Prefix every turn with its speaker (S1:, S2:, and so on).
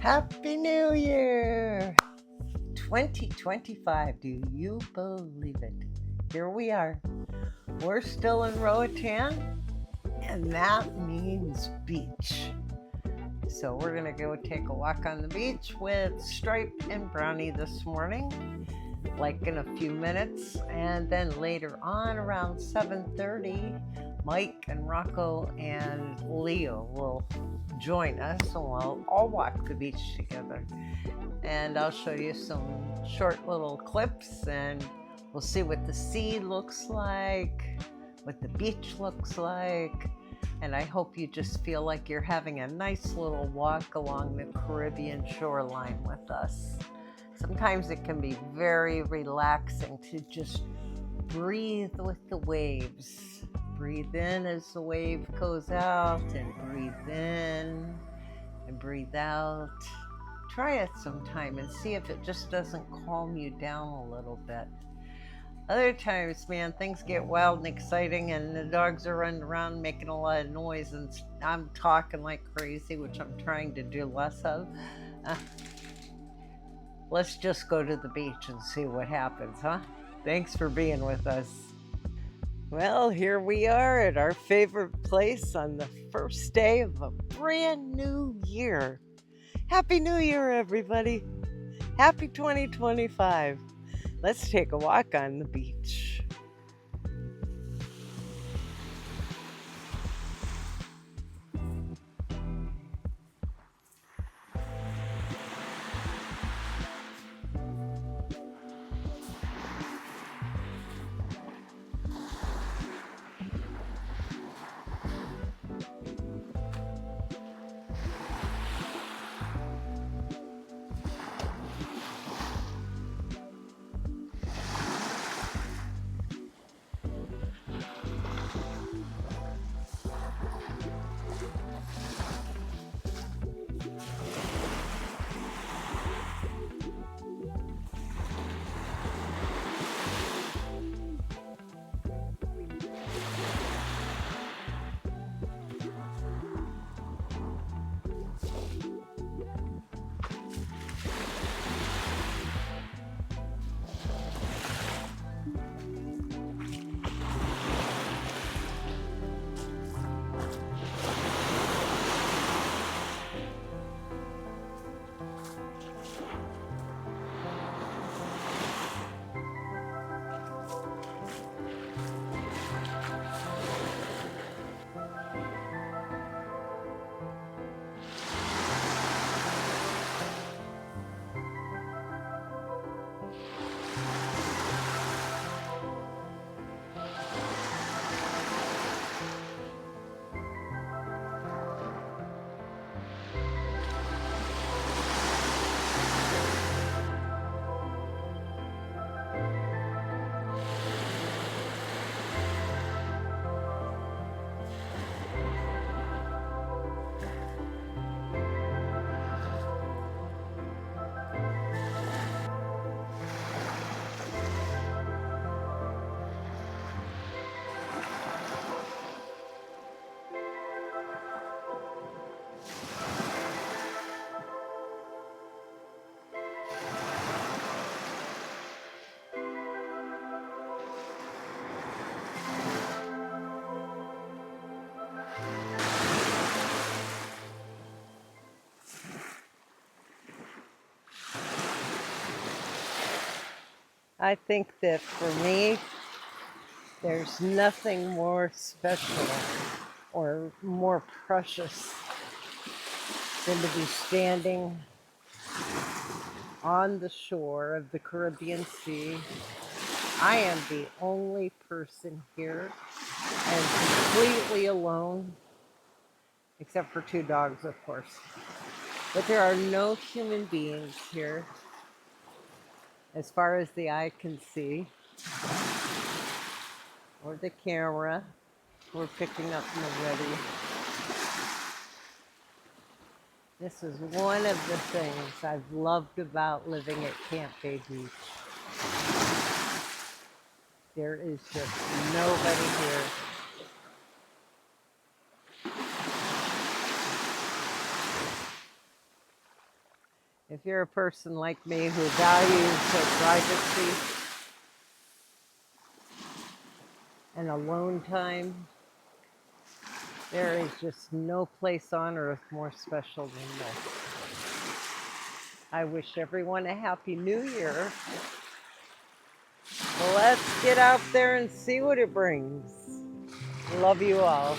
S1: Happy New Year! 2025, do you believe it? Here we are. We're still in Roatan, and that means beach. So we're gonna go take a walk on the beach with Stripe and Brownie this morning, like in a few minutes. And then later on around 7:30, Mike and Rocco and Leo will join us, and we'll all walk the beach together. And I'll show you some short little clips, and we'll see what the sea looks like, what the beach looks like, and I hope you just feel like you're having a nice little walk along the Caribbean shoreline with us. Sometimes it can be very relaxing to just breathe with the waves. Breathe in as the wave goes out, and breathe in and breathe out. Try it sometime and see if it just doesn't calm you down a little bit. Other times, man, things get wild and exciting, and the dogs are running around making a lot of noise, and I'm talking like crazy, which I'm trying to do less of. Let's just go to the beach and see what happens, huh? Thanks for being with us. Well, here we are at our favorite place on the first day of a brand new year. Happy New Year, everybody. Happy 2025. Let's take a walk on the beach. I think that for me, there's nothing more special or more precious than to be standing on the shore of the Caribbean Sea. I am the only person here and completely alone, except for two dogs, of course. But there are no human beings here as far as the eye can see, or the camera we're picking up already. This is one of the things I've loved about living at Camp Bay Beach. There is just nobody here. If you're a person like me who values privacy and alone time, there is just no place on earth more special than this. I wish everyone a happy new year. Let's get out there and see what it brings. Love you all.